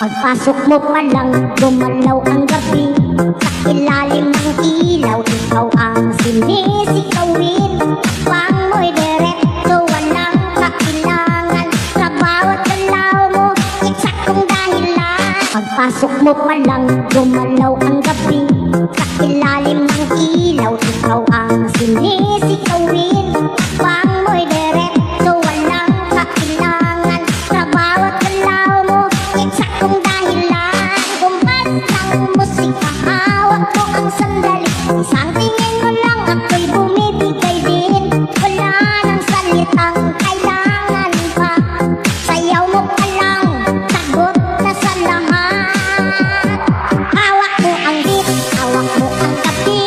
Pagpasok mo pa lang, gumalaw ang gabi. Sa ilalim ng ilaw, ikaw ang sinisikawin. Pang mo'y diretso, walang kakilangan. Sa bawat galaw mo, eksakong dahilan. Pagpasok mo pa lang, gumalaw ang gabi. Sa ilalim ng ilaw, ikaw ang sinisikawin. Pang mo'y diretso, walang kakilangan. Sa bawat galaw mo, eksakong dahilan. Kumpas ng musika, hawak mo ang sandali. Isang tingin mo lang, ako'y bumibigay din. Wala nang salitang kailangan pa. Sayaw mo pa lang, sagot na sa lahat. Hawak mo ang beat, hawak mo ang kapi.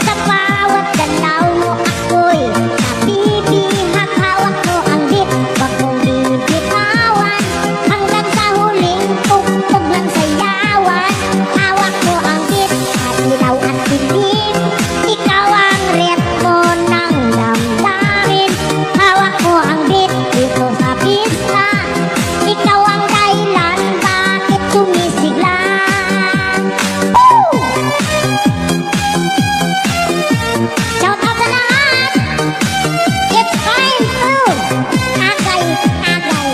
Sa bawat galaw mo, ako'y nabibihag. Hawak mo ang beat, wag mong bibitawan. Hanggang sa huling tugtog ng sayawan. Hawak mo ang beat, at ilaw at dilim. Ikaw ang ritmo ng damdamin. Hawak mo ang beat dito sa pista. Ikaw ang dahilan bakit sumisigla. Woo! Shout out sa lahat! It's time to agay-agay.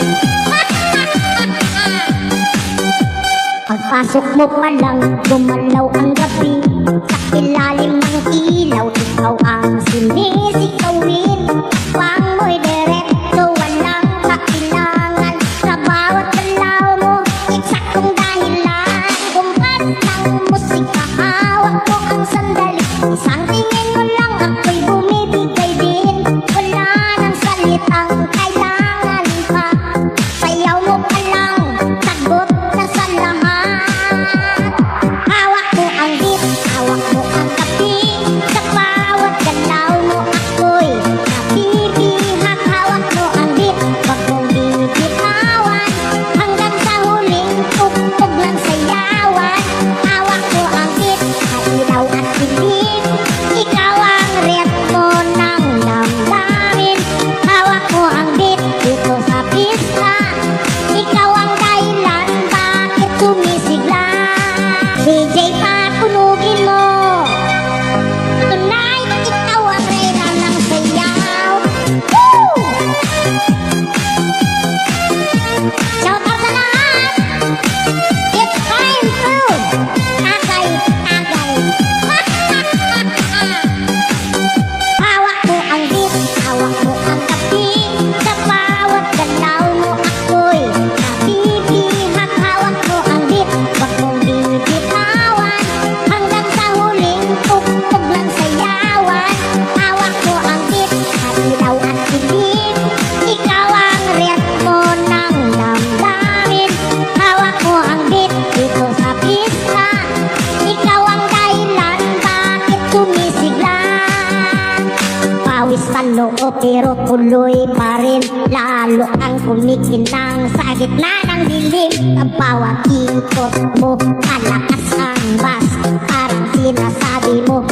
Pagpasok mo pa lang, gumalaw ang gabi. Sa ilalim ng ilaw, ikaw ang sinisikawin. Pang mo'y diretso, walang kakilangan. Sa bawat galaw mo, eksakong dahilan. Kumpas ng musika, hawak mo ang sandali. Isang tingin mo lang, ako'y bumibigay din. Wala nang salitang kailangan pa. Sayaw mo pa lang, sagot na sa lahat. Hawak mo ang beat, hawak mo ang kapi. Sa bawat galaw mo, ako'y nabibihag. Hawak mo ang beat, wag mong bibitawan. Hanggang sa huling tugtog ng sayawan. Hawak mo ang beat, at ilaw at dilim. Ikaw ang ritmo ng damdamin. Hawak mo ang beat dito sa pista. Ikaw ang dahilan bakit sumisigla. DJ Pat, punugin mo. Tonight, ikaw ang reyna ng sayaw. Woo! Shout out sa lahat! It's time to agay-agay. Hawak mo ang beat, hawak mo ang kapi. Sa bawat galaw mo, ako'y nabibihag. Hawak mo ang beat, wag mong bibitawan. Hanggang sa huling tugtog ng sayawan. Hawak mo ang beat, at ilaw at dilim. Ikaw ang ritmo ng damdamin. Hawak mo ang beat dito sa pista. Ikaw ang dahilan bakit sumisigla. Pawis sa loob pero tuloy pa rin. Lalo ang kumikinang sa gitna ng dilim. Ang bawat ikot mo, malakas ang bas. Parang sinasabi mo,